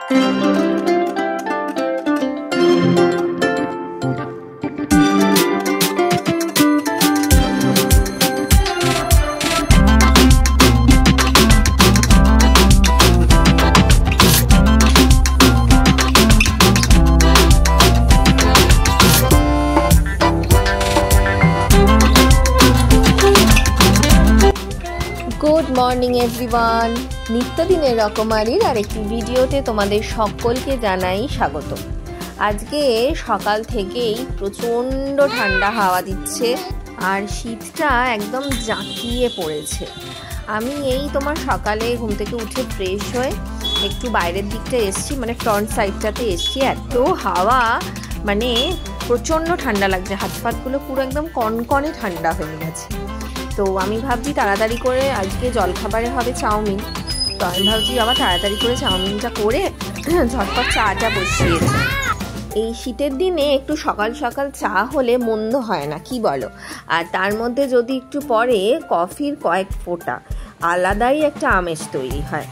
Good morning everyone, নিত্যদিনের রকমারির আরেকটি ভিডিওতে তোমাদের সকলকে জানাই স্বাগত। আজকে সকাল থেকেই প্রচণ্ড ঠান্ডা হাওয়া দিচ্ছে আর শীতটা একদম জাঁকিয়ে পড়েছে। আমি এই তোমার সকালে ঘুম থেকে উঠে ফ্রেশ হয়ে একটু বাইরের দিকটা এসছি, মানে ফ্রন্ট সাইডটাতে এসছি। এত হাওয়া, মানে প্রচণ্ড ঠান্ডা লাগছে, হাত পাতগুলো পুরো একদম কনকনে ঠান্ডা হয়ে গেছে। তো আমি ভাবছি তাড়াতাড়ি করে আজকে জলখাবারে হবে চাউমিন। তো আমি ভাবছি আবার তাড়াতাড়ি করে চাউমিনটা করে ঝটপট চাটা বসিয়ে দিই। এই শীতের দিনে একটু সকাল সকাল চা হলে মন্দ হয় না, কি বলো? আর তার মধ্যে যদি একটু পরে কফির কয়েক ফোঁটা, আলাদাই একটা আমেজ তৈরি হয়।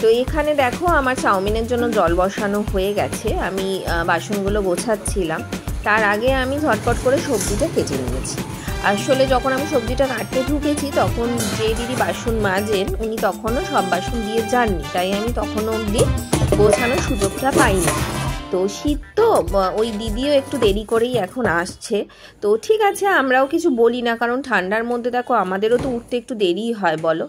তো এখানে দেখো আমার চাউমিনের জন্য জল বসানো হয়ে গেছে। আমি বাসনগুলো গোছাচ্ছিলাম, তার আগে আমি ঝটপট করে সবজিটা কেটে নিয়েছি। আসলে যখন আমি সবজিটা কাটতে ঢুকেছি তখন যে দিদি বাসন মাজেন উনি তখনও সব বাসন দিয়ে যাননি, তাই আমি তখনও অবধি গোছানোর সুযোগটা পাইনি। তো শীত তো ওই দিদিও একটু দেরি করেই এখন আসছে। তো ঠিক আছে, আমরাও কিছু বলি না, কারণ ঠান্ডার মধ্যে দেখো আমাদেরও তো উঠতে একটু দেরিই হয় বলো।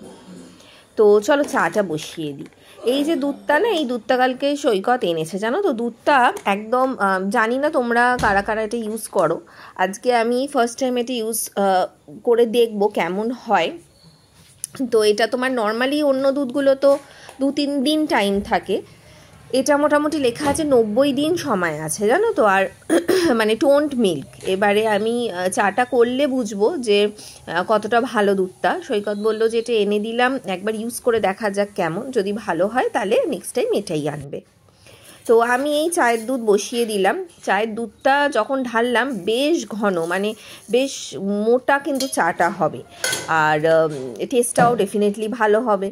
তো চলো চাটা বসিয়ে দিই। এই যে দুধটা না, এই দুধটা কালকে সৈকত এনেছে, জানো তো। দুধটা একদম জানি না তোমরা কারা কারা এটা ইউজ করো, আজকে আমি ফার্স্ট টাইম এটা ইউজ করে দেখবো কেমন হয়। তো এটা তোমার নর্মালি অন্য দুধগুলো তো 2-3 দিন টাইম থাকে, এটা মোটামুটি লেখা আছে 90 দিন সময় আছে, জানো তো। আর মানে টোন্ড মিল্ক। এবারে আমি চাটা করলে বুঝবো যে কতটা ভালো দুধটা। সৈকত বললো যে এটা এনে দিলাম, একবার ইউজ করে দেখা যাক কেমন, যদি ভালো হয় তাহলে নেক্সট টাইম এটাই আনবে। তো আমি এই চায়ের দুধ বসিয়ে দিলাম। চায়ের দুধটা যখন ঢাললাম বেশ ঘন, মানে বেশ মোটা কিন্তু চাটা হবে, আর টেস্টটাও ডেফিনেটলি ভালো হবে।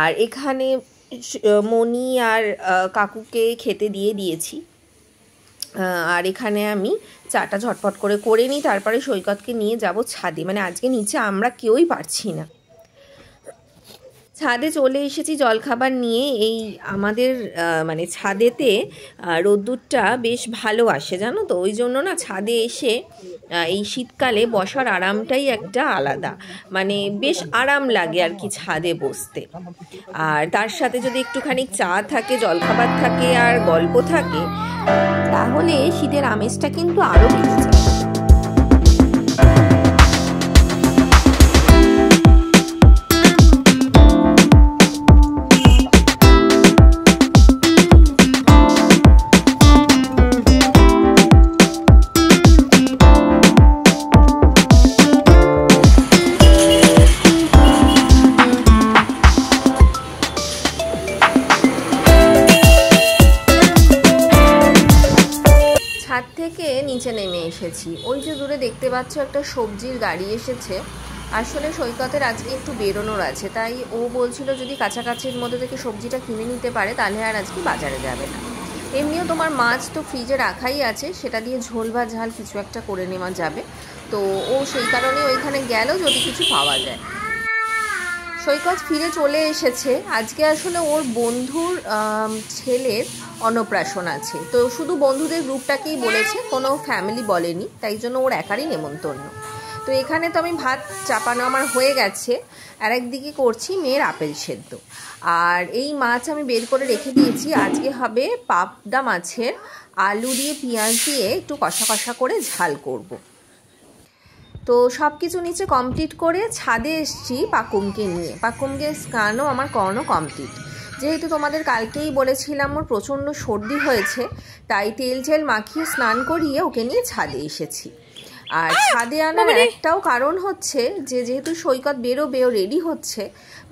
আর এখানে মনি আর কাকুকে খেতে দিয়ে দিয়েছি। আর এখানে আমি চাটা ঝটপট করে নিই, তারপরে সৈকতকে নিয়ে যাব ছাদে। মানে আজকে নিচে আমরা কেউই পারছি না। ছাদে চলে এসেছি জলখাবার নিয়ে। এই আমাদের মানে ছাদেতে রোদ্দুরটা বেশ ভালো আসে, জানো তো। ওই জন্য না ছাদে এসে এই শীতকালে বসার আরামটাই একটা আলাদা, মানে বেশ আরাম লাগে আর কি ছাদে বসতে। আর তার সাথে যদি একটুখানি চা থাকে, জলখাবার থাকে আর গল্প থাকে, তাহলে শীতের আমেজটা কিন্তু আরও বেশি যায়। ছাদ থেকে নিচে নেমে এসেছি। ওই যে দূরে দেখতে পাচ্ছ একটা সবজির গাড়ি এসেছে। আসলে সৈকতের আজকে একটু বেরোনোর আছে, তাই ও বলছিল যদি কাছাকাছির মধ্যে থেকে সবজিটা কিনে নিতে পারে তাহলে আর আজকে বাজারে যাবে না। এমনিও তোমার মাছ তো ফ্রিজে রাখাই আছে, সেটা দিয়ে ঝোল বা ঝাল কিছু একটা করে নেওয়া যাবে। তো ও সেই কারণে ওইখানে গেল যদি কিছু পাওয়া যায়। সৈকত ফিরে চলে এসেছে। আজকে আসলে ওর বন্ধুর ছেলের অন্নপ্রাশন আছে, তো শুধু বন্ধুদের গ্রুপটাকেই বলেছে, কোনো ফ্যামিলি বলেনি, তাই জন্য ওর একারই নেমন্তন্ন। তো এখানে তো আমি ভাত চাপানো আমার হয়ে গেছে, আর একদিকে করছি মেয়ের আপেল সেদ্ধ। আর এই মাছ আমি বের করে রেখে দিয়েছি। আজকে হবে পাবদা মাছের আলু দিয়ে পেঁয়াজ দিয়ে একটু কষা কষা করে ঝাল করব। তো সব কিছু নিচে কমপ্লিট করে ছাদে এসছি পাকুমকে নিয়ে। পাকুমকে স্নানও আমার করানো কমপ্লিট। যেহেতু তোমাদের কালকেই বলেছিলাম ওর প্রচণ্ড সর্দি হয়েছে, তাই তেল মাখিয়ে স্নান করিয়ে ওকে নিয়ে ছাদে এসেছি। আর ছাদে আনার একটাও কারণ হচ্ছে যে যেহেতু সৈকত বেরোবে, ও রেডি হচ্ছে।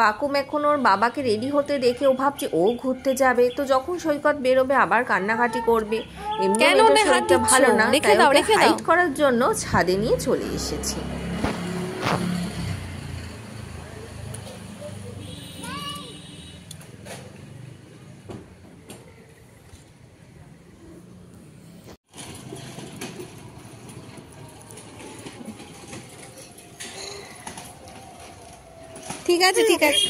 পাকুম এখন ওর বাবাকে রেডি হতে দেখে ও ভাবছে ও ঘুরতে যাবে, তো যখন সৈকত বেরোবে আবার কান্নাকাটি করবে। এমনি শরীরটা ভালো না, তাই ওকে হাইড করার জন্য ছাদে নিয়ে চলে এসেছি। ঠিক আছে ঠিক আছে,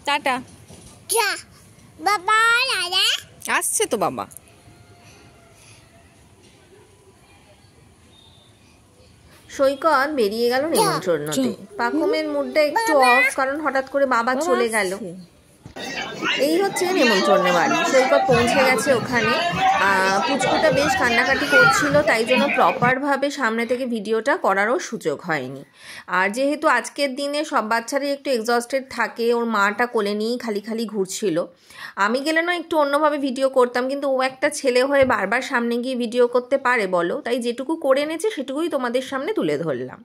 টাটা। বাবা দাদা আসছে তো বাবা। সৈকত বেরিয়ে গেল নেমন্ত্রণতে। পাকুমের মুডটা একটু অফ, কারণ হঠাৎ করে বাবা চলে গেল। এই হচ্ছে নেমন্ত্রণের বাড়ি। সৈকত পৌঁছে গেছে ওখানে। পুচকুটা বেশ কান্নাকাটি করছিল, তাই জন্য প্রপারভাবে সামনে থেকে ভিডিওটা করারও সুযোগ হয়নি। আর যেহেতু আজকের দিনে সব বাচ্চারাই একটু এক্সস্টেড থাকে, ওর মাটা কোলে নিয়েই খালি খালি ঘুরছিল। আমি গেলে না একটু অন্যভাবে ভিডিও করতাম, কিন্তু ও একটা ছেলে হয়ে বারবার সামনে গিয়ে ভিডিও করতে পারে বলো, তাই যেটুকু করে এনেছে সেটুকুই তোমাদের সামনে তুলে ধরলাম।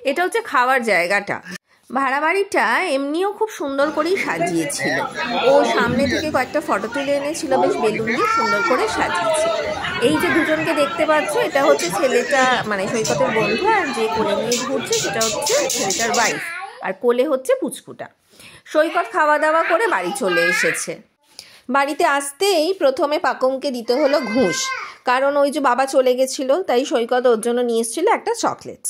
এটা হচ্ছে খাওয়ার জায়গাটা। ভাড়া বাড়িটা এমনিও খুব সুন্দর করেই সাজিয়েছিল। ও সামনে থেকে কয়েকটা ফটো তুলে এনেছিল, বেশ বেলুন দিয়ে সুন্দর করে সাজিয়েছে। এই যে দুজনকে দেখতে পাচ্ছ, এটা হচ্ছে ছেলেটা মানে সৈকতের বন্ধু, আর যে কোলে নিয়ে ঘুরছে সেটা হচ্ছে ছেলেটার ওয়াইফ, আর কোলে হচ্ছে পুচকুটা। সৈকত খাওয়া দাওয়া করে বাড়ি চলে এসেছে। বাড়িতে আসতেই প্রথমে পাকুমকে দিতে হলো ঘুষ, কারণ ওই যে বাবা চলে গেছিলো, তাই সৈকত ওর জন্য নিয়ে এসেছিলো একটা চকলেটস।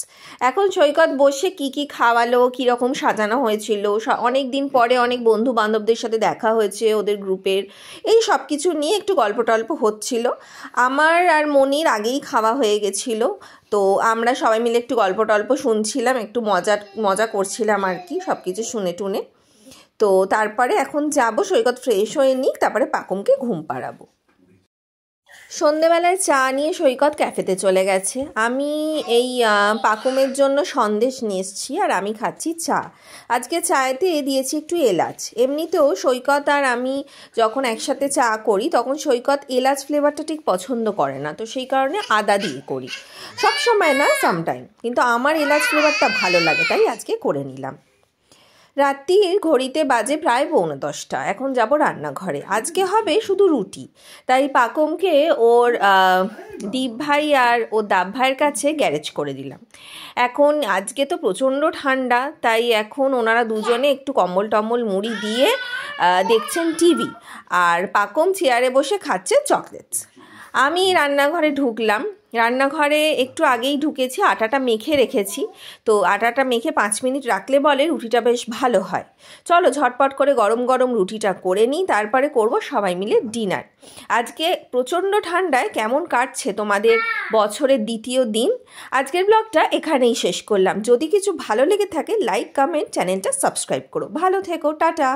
এখন সৈকত বসে কি কি খাওয়ালো, কীরকম সাজানো হয়েছিল, অনেক দিন পরে অনেক বন্ধু বান্ধবদের সাথে দেখা হয়েছে ওদের গ্রুপের, এই সব কিছু নিয়ে একটু গল্প টল্প হচ্ছিল। আমার আর মনির আগেই খাওয়া হয়ে গেছিলো, তো আমরা সবাই মিলে একটু গল্প টল্প শুনছিলাম, একটু মজা করছিলাম আর কি, সব কিছু শুনে টুনে। তো তারপরে এখন যাব, সৈকত ফ্রেশ হয়ে নিক, তারপরে পাকুমকে ঘুম পাড়াবো। সন্ধেবেলায় চা নিয়ে সৈকত ক্যাফেতে চলে গেছে। আমি এই পাকুমের জন্য সন্দেশ নিয়ে এসেছি, আর আমি খাচ্ছি চা। আজকে চায়েতে দিয়েছি একটু এলাচ। এমনিতেও সৈকত আর আমি যখন একসাথে চা করি তখন সৈকত এলাচ ফ্লেভারটা ঠিক পছন্দ করে না, তো সেই কারণে আদা দিয়ে করি। সব সময় না, সামটাইম, কিন্তু আমার এলাচ ফ্লেভারটা ভালো লাগে, তাই আজকে করে নিলাম। রাত্রির ঘড়িতে বাজে প্রায় 9:45। এখন যাব রান্নাঘরে। আজকে হবে শুধু রুটি, তাই পাকুমকে ওর দীপ ভাই আর ওর দাব ভাইয়ের কাছে গ্যারেজ করে দিলাম। এখন আজকে তো প্রচণ্ড ঠান্ডা, তাই এখন ওনারা দুজনে একটু কম্বল টম্বল মুড়ি দিয়ে দেখছেন টিভি, আর পাকুম চেয়ারে বসে খাচ্ছে চকলেটস। আমি রান্নাঘরে ঢুকলাম। রান্নাঘরে একটু আগেই ঢুকেছি, আটাটা মেখে রেখেছি। তো আটাটা মেখে 5 মিনিট রাখলে বলে রুটিটা বেশ ভালো হয়। চলো ঝটপট করে গরম গরম রুটিটা করে নিই, তারপরে করব সবাই মিলে ডিনার। আজকে প্রচণ্ড ঠান্ডায় কেমন কাটছে তোমাদের বছরের দ্বিতীয় দিন? আজকের ব্লগটা এখানেই শেষ করলাম। যদি কিছু ভালো লেগে থাকে লাইক কমেন্ট, চ্যানেলটা সাবস্ক্রাইব করো। ভালো থেকো, টাটা।